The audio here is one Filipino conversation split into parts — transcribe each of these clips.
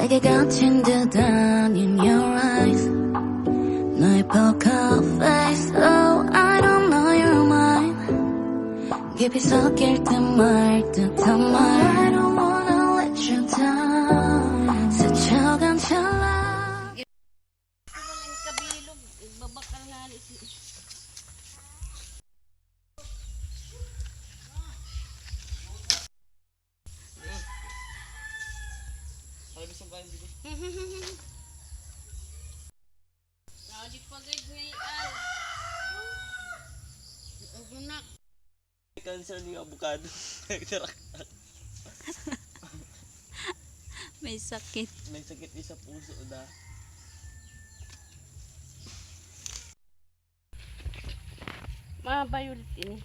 내게 갇힌 듯한 in your eyes 너의 poker face oh I don't know your mind 깊이 섞일 듯 말 듯한 말 I don't wanna let you down 스쳐간 찰나 kabilog babakal na ay bisang kain dito di pagay ngayon ugunak cancer ni avocado may sakit di sa puso da mabayo ulit ini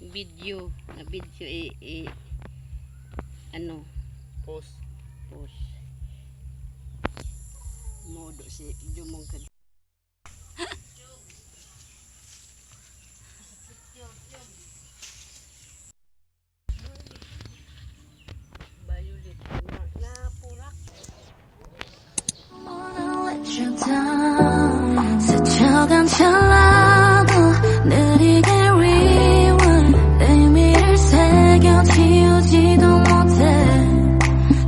video ano post modo si jumong ka violet na purak 스쳐간 찰나도 느리게 rewind 의미를 새겨 지우지도 못해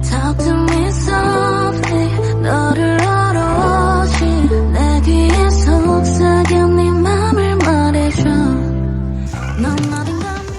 Talk to me softly 너를 오롯이 내 귀에 속삭여 네 맘을 말해줘 넌 어딘가면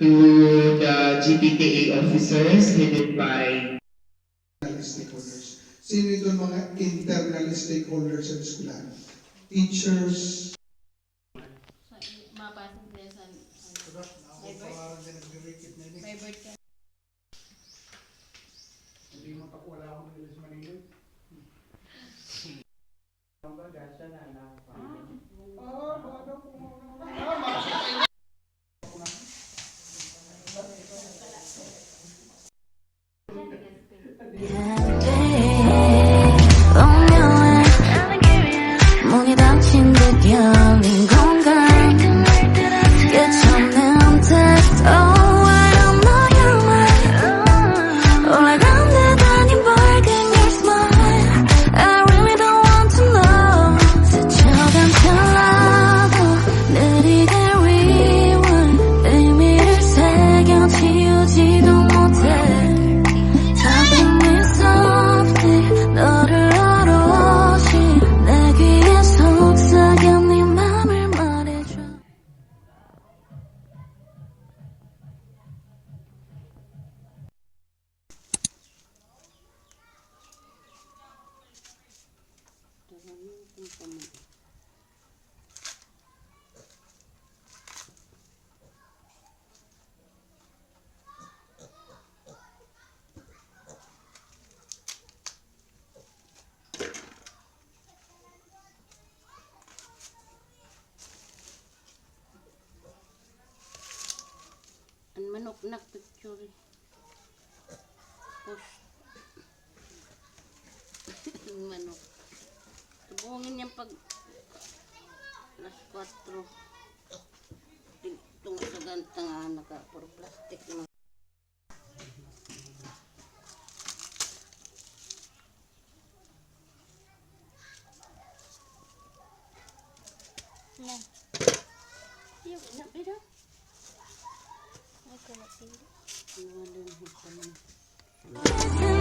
to the GPTA officers headed by stakeholders. Sino ito mga internal stakeholders sa eskwelahan? Teachers. mapasok din sa favorite Hindi mo pa wala akong nilis Manila. Ang bagasa na na. Bago po. 문이 닫힌 듯 열린 공간 끝없는 text Oh I don't know your mind 올라간 듯 아닌 밝은 your smile I really don't want to know 스쳐간 찰나도 느리게 rewind 의미를 새겨 지우지도 못해 Talk to me softly 너를 오롯이 내 귀에 속삭여 네 맘을 말해줘 ang manok na picture post ang manok tubungin yan pag alas 4 itong sa ganta nga naka puro plastic na yun na pero ay ko na pili ano